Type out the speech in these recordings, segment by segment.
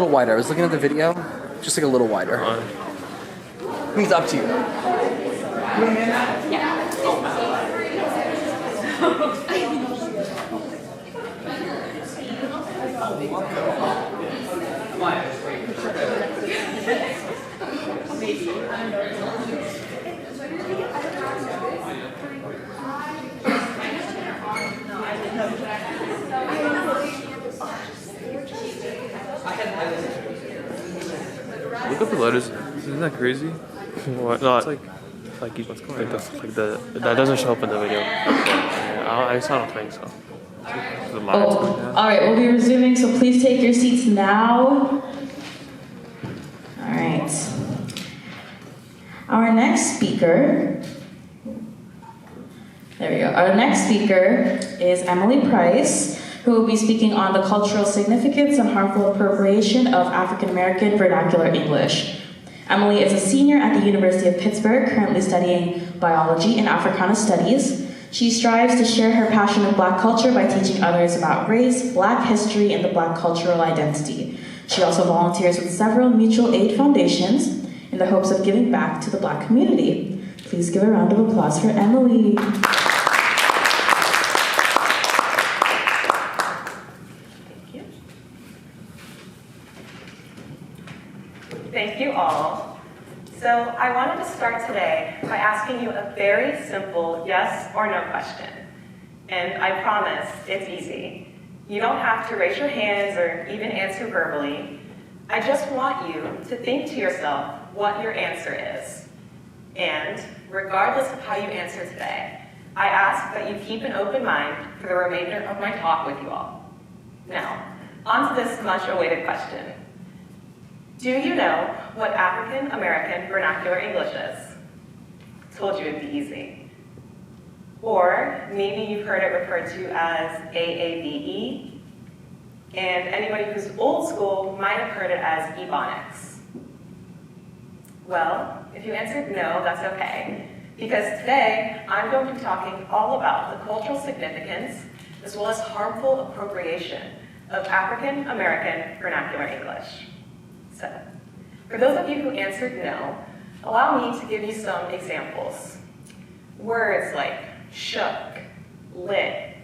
little wider. I was looking at the video, just like a little wider. I think it's up to you. Yeah. Look up the letters. Isn't that crazy? What? No, It's like what's going on? that doesn't show up in the video. I don't think so. The lines going down. All right, we'll be resuming, so please take your seats now. All right. Our next speaker, there we go. Our next speaker is Emily Price, who will be speaking on the cultural significance and harmful appropriation of African American vernacular English. Emily is a senior at the University of Pittsburgh, currently studying biology and Africana studies. She strives to share her passion of Black culture by teaching others about race, Black history, and the Black cultural identity. She also volunteers with several mutual aid foundations in the hopes of giving back to the Black community. Please give a round of applause for Emily. Thank you all. So I wanted to start today by asking you a very simple yes or no question. And I promise it's easy. You don't have to raise your hands or even answer verbally. I just want you to think to yourself what your answer is. And regardless of how you answer today, I ask that you keep an open mind for the remainder of my talk with you all. Now, on to this much-awaited question. Do you know what African American vernacular English is? Told you it'd be easy. Or maybe you've heard it referred to as AAVE, and anybody who's old school might have heard it as Ebonics. Well, if you answered no, that's okay, because today I'm going to be talking all about the cultural significance as well as harmful appropriation of African American vernacular English. So, for those of you who answered no, allow me to give you some examples. Words like shook, lit,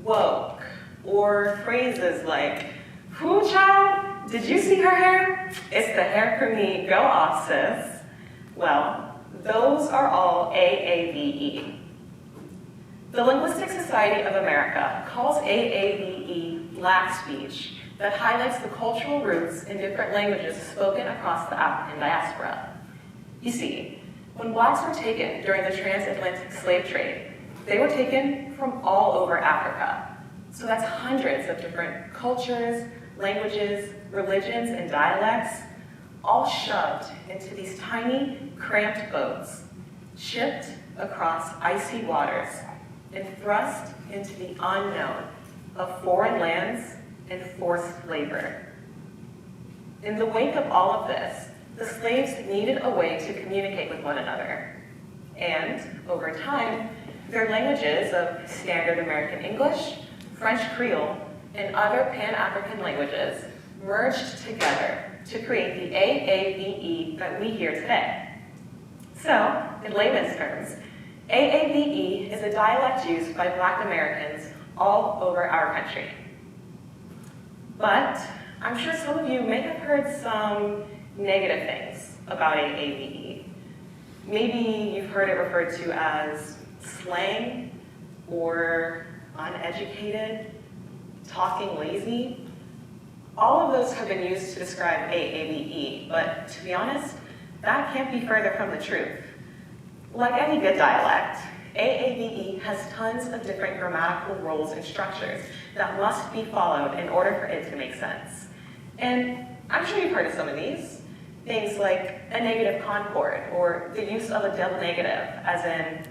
woke, or phrases like, "Who, child? Did you see her hair? It's the hair for me, go off, sis." Well, those are all AAVE. The Linguistic Society of America calls AAVE Black speech that highlights the cultural roots in different languages spoken across the African diaspora. You see, when Blacks were taken during the transatlantic slave trade, they were taken from all over Africa. So that's hundreds of different cultures, languages, religions, and dialects, all shoved into these tiny, cramped boats, shipped across icy waters, and thrust into the unknown of foreign lands and forced labor. In the wake of all of this, the slaves needed a way to communicate with one another. And over time, their languages of Standard American English, French Creole, and other Pan-African languages merged together to create the AAVE that we hear today. So, in layman's terms, AAVE is a dialect used by Black Americans all over our country. But I'm sure some of you may have heard some negative things about AAVE. Maybe you've heard it referred to as slang, or uneducated, talking lazy. All of those have been used to describe AAVE, but to be honest, that can't be further from the truth. Like any good dialect, AAVE has tons of different grammatical rules and structures that must be followed in order for it to make sense. And I'm sure you've heard of some of these. Things like a negative concord, or the use of a double negative, as in,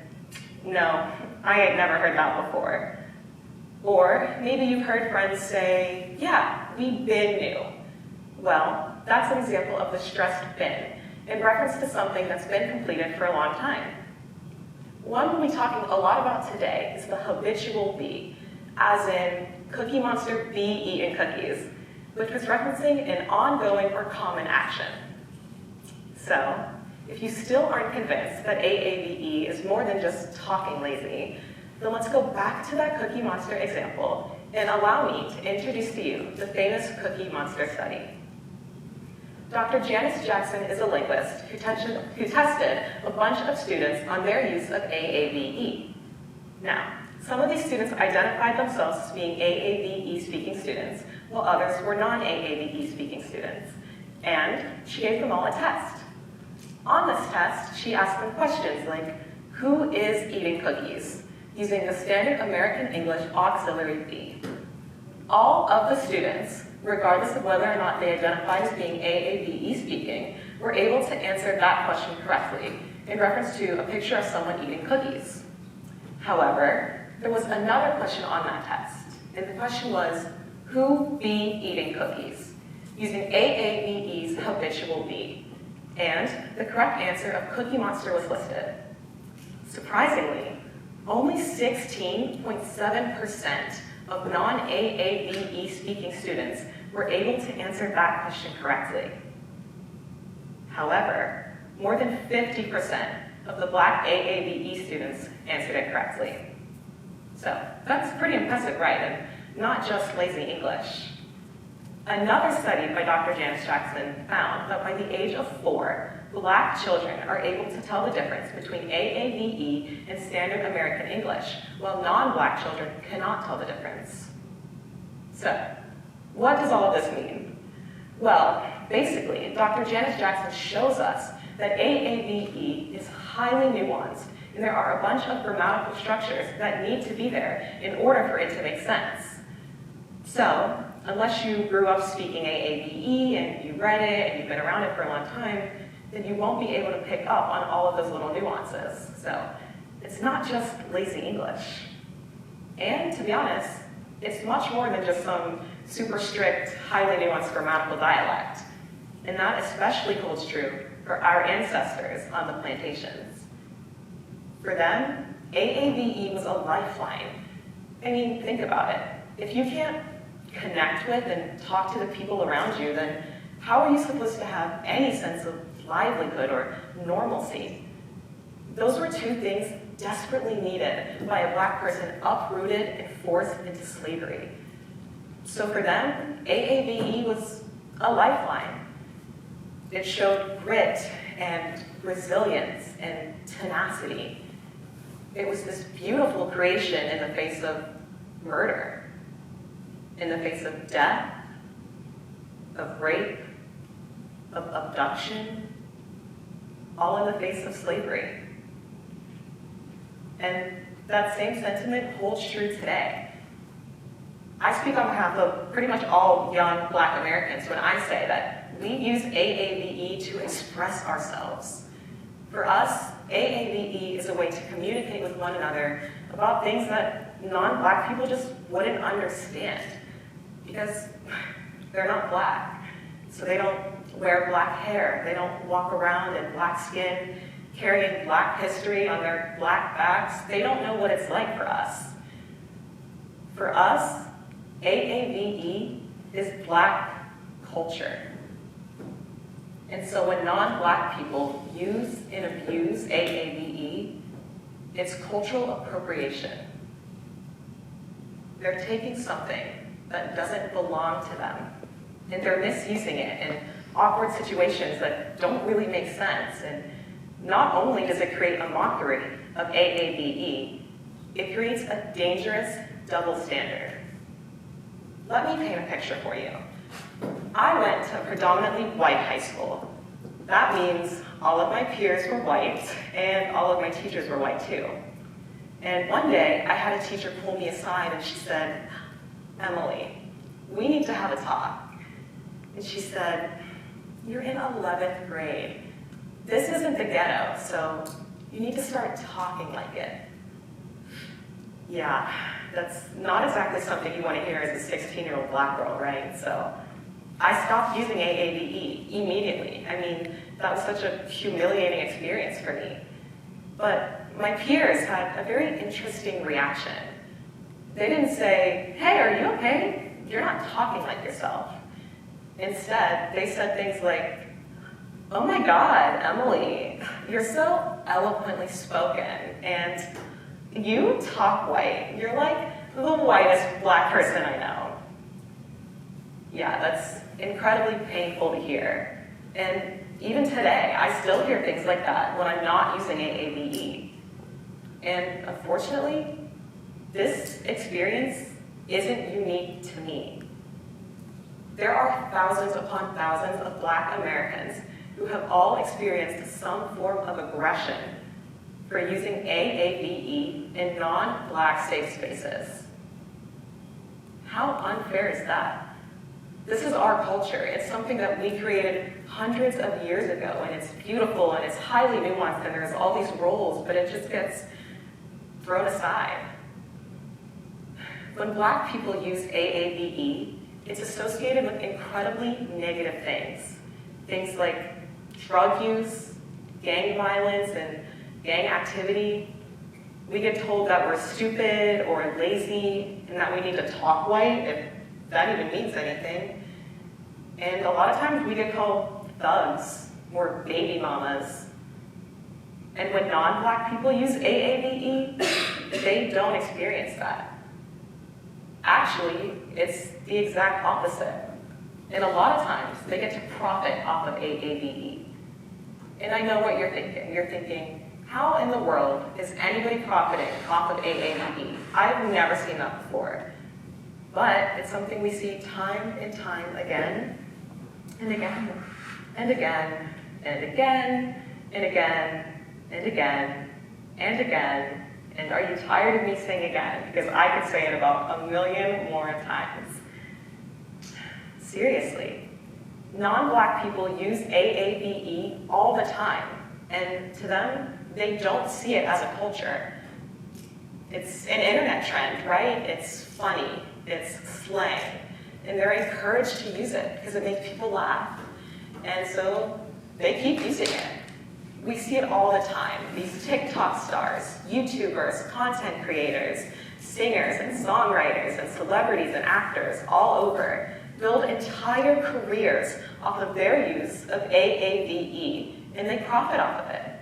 no, I ain't never heard that before. Or maybe you've heard friends say, yeah, we been new. Well, that's an example of the stressed been, in reference to something that's been completed for a long time. One we'll be talking a lot about today is the habitual be, as in Cookie Monster be eating cookies. which was referencing an ongoing or common action. So, if you still aren't convinced that AAVE is more than just talking lazy, then let's go back to that Cookie Monster example and allow me to introduce to you the famous Cookie Monster study. Dr. Janice Jackson is a linguist who tested a bunch of students on their use of AAVE. Now, some of these students identified themselves as being AAVE speaking students, while others were non-AAVE speaking students. And she gave them all a test. On this test, she asked them questions like, who is eating cookies? Using the standard American English auxiliary V. All of the students, regardless of whether or not they identified as being AAVE speaking, were able to answer that question correctly in reference to a picture of someone eating cookies. However, there was another question on that test, and the question was, who be eating cookies? Using AAVE's habitual V. And the correct answer of Cookie Monster was listed. Surprisingly, only 16.7% of non-AAVE speaking students were able to answer that question correctly. However, more than 50% of the Black AAVE students answered it correctly. So that's pretty impressive, right? And not just lazy English. Another study by Dr. Janice Jackson found that by the age of 4, Black children are able to tell the difference between AAVE and standard American English, while non-Black children cannot tell the difference. So, what does all of this mean? Well, basically, Dr. Janice Jackson shows us that AAVE is highly nuanced, and there are a bunch of grammatical structures that need to be there in order for it to make sense. So, unless you grew up speaking AAVE and you read it and you've been around it for a long time, then you won't be able to pick up on all of those little nuances. So, it's not just lazy English. And to be honest, it's much more than just some super strict, highly nuanced grammatical dialect. And that especially holds true for our ancestors on the plantations. For them, AAVE was a lifeline. I mean, think about it. If you can't connect with and talk to the people around you, then how are you supposed to have any sense of livelihood or normalcy? Those were two things desperately needed by a Black person uprooted and forced into slavery. So for them, AAVE was a lifeline. It showed grit and resilience and tenacity. It was this beautiful creation in the face of murder, in the face of death, of rape, of abduction, all in the face of slavery. And that same sentiment holds true today. I speak on behalf of pretty much all young Black Americans when I say that we use AAVE to express ourselves. For us, AAVE is a way to communicate with one another about things that non-Black people just wouldn't understand because they're not Black. So they don't wear Black hair, they don't walk around in Black skin, carrying Black history on their Black backs. They don't know what it's like for us. For us, AAVE is Black culture. And so when non-Black people use and abuse AAVE, it's cultural appropriation. They're taking something that doesn't belong to them, and they're misusing it in awkward situations that don't really make sense. And not only does it create a mockery of AAVE, it creates a dangerous double standard. Let me paint a picture for you. I went to a predominantly white high school. That means all of my peers were white, and all of my teachers were white too. And one day, I had a teacher pull me aside and she said, "Emily, we need to have a talk." And she said, "You're in 11th grade. This isn't the ghetto, so you need to start talking like it." Yeah, that's not exactly something you want to hear as a 16-year-old Black girl, right? So I stopped using AAVE immediately. I mean, that was such a humiliating experience for me. But my peers had a very interesting reaction. They didn't say, "Hey, are you okay? You're not talking like yourself." Instead, they said things like, "Oh my God, Emily, you're so eloquently spoken, and you talk white. You're like the whitest Black person I know." Yeah, that's incredibly painful to hear. And even today, I still hear things like that when I'm not using AAVE. And unfortunately, this experience isn't unique to me. There are thousands upon thousands of Black Americans who have all experienced some form of aggression for using AAVE in non-Black safe spaces. How unfair is that? This is our culture. It's something that we created hundreds of years ago, and it's beautiful, and it's highly nuanced, and there's all these roles, but it just gets thrown aside. When Black people use AAVE, it's associated with incredibly negative things. Things like drug use, gang violence, and gang activity. We get told that we're stupid or lazy, and that we need to talk white, if that even means anything. And a lot of times we get called thugs or baby mamas. And when non-Black people use AAVE, they don't experience that. Actually, it's the exact opposite. And a lot of times they get to profit off of AAVE. And I know what you're thinking. You're thinking, how in the world is anybody profiting off of AAVE? I've never seen that before. But it's something we see time and time again, and again, and again, and again, and again, and again, and again. And are you tired of me saying again? Because I could say it about a million more times. Seriously, non-Black people use AAVE all the time, and to them, they don't see it as a culture. It's an internet trend, right? It's funny. It's slang, and they're encouraged to use it because it makes people laugh, and so they keep using it. We see it all the time. These TikTok stars, YouTubers, content creators, singers and songwriters and celebrities and actors all over build entire careers off of their use of AAVE, and they profit off of it.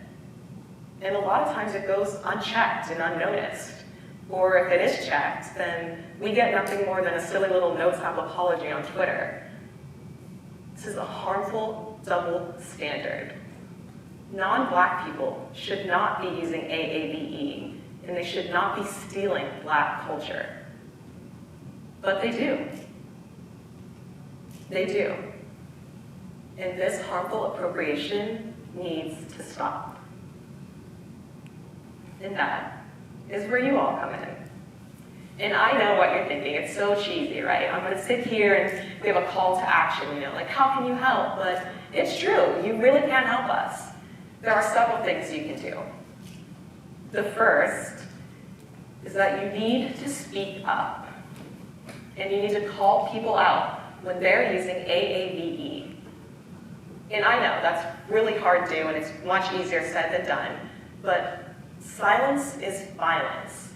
And a lot of times it goes unchecked and unnoticed. Or if it is checked, then we get nothing more than a silly little notes app apology on Twitter. This is a harmful double standard. Non-Black people should not be using AAVE, and they should not be stealing Black culture. But they do. They do. And this harmful appropriation needs to stop. And that is where you all come in. And I know what you're thinking. It's so cheesy, right? I'm going to sit here and we have a call to action, like, how can you help? But it's true. You really can help us. There are several things you can do. The first is that you need to speak up. And you need to call people out when they're using AAVE. And I know that's really hard to do, and it's much easier said than done. But silence is violence.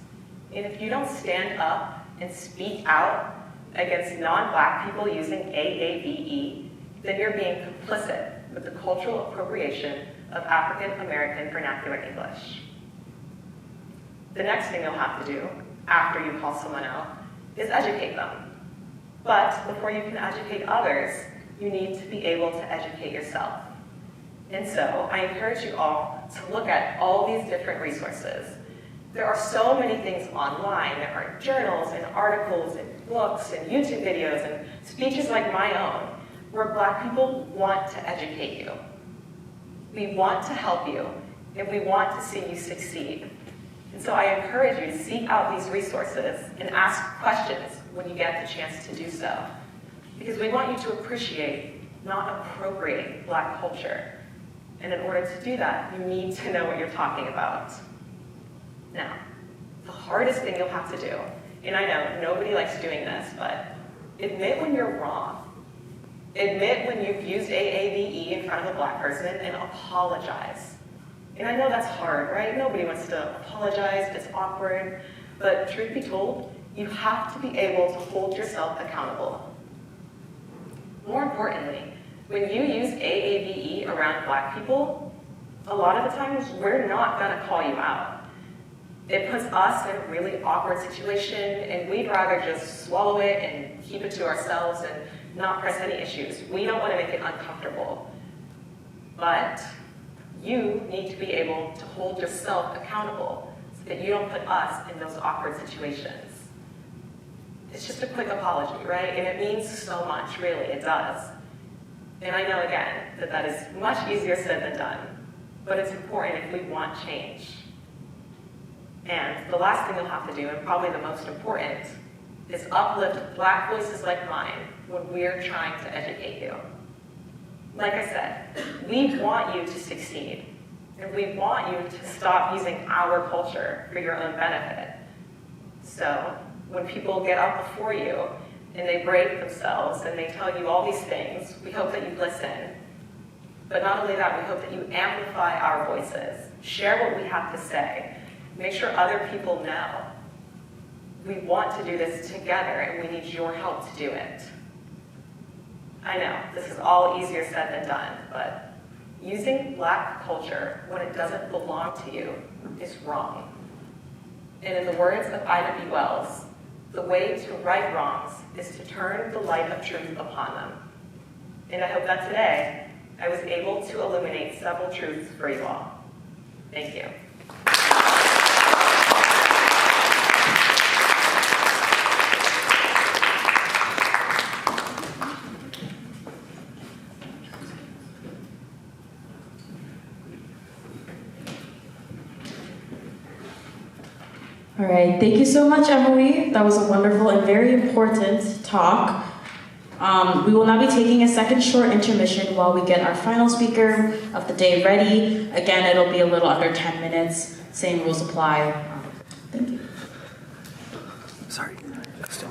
And if you don't stand up and speak out against non-Black people using AAVE, then you're being complicit with the cultural appropriation of African American vernacular English. The next thing you'll have to do after you call someone out is educate them. But before you can educate others, you need to be able to educate yourself. And so I encourage you all to look at all these different resources. There are so many things online. There are journals and articles and books and YouTube videos and speeches like my own where Black people want to educate you. We want to help you, and we want to see you succeed. And so I encourage you to seek out these resources and ask questions when you get the chance to do so. Because we want you to appreciate, not appropriate, Black culture. And in order to do that, you need to know what you're talking about. Now, the hardest thing you'll have to do, and I know nobody likes doing this, but admit when you're wrong. Admit when you've used AAVE in front of a Black person and apologize. And I know that's hard, right? Nobody wants to apologize, it's awkward. But truth be told, you have to be able to hold yourself accountable. More importantly, when you use AAVE around Black people, a lot of the times we're not gonna call you out. It puts us in a really awkward situation, and we'd rather just swallow it and keep it to ourselves and not press any issues. We don't want to make it uncomfortable. But you need to be able to hold yourself accountable so that you don't put us in those awkward situations. It's just a quick apology, right? And it means so much, really, it does. And I know, again, that that is much easier said than done, but it's important if we want change. And the last thing you'll have to do, and probably the most important, is uplift Black voices like mine when we're trying to educate you. Like I said, we want you to succeed, and we want you to stop using our culture for your own benefit. So when people get up before you and they break themselves and they tell you all these things, we hope that you listen. But not only that, we hope that you amplify our voices, share what we have to say, make sure other people know. We want to do this together, and we need your help to do it. I know, this is all easier said than done, but using Black culture when it doesn't belong to you is wrong. And in the words of Ida B. Wells, the way to right wrongs is to turn the light of truth upon them. And I hope that today I was able to illuminate several truths for you all. Thank you. All right, thank you so much, Emily. That was a wonderful and very important talk. We will now be taking a second short intermission while we get our final speaker of the day ready. Again, it'll be a little under 10 minutes. Same rules apply. Thank you. Sorry. Still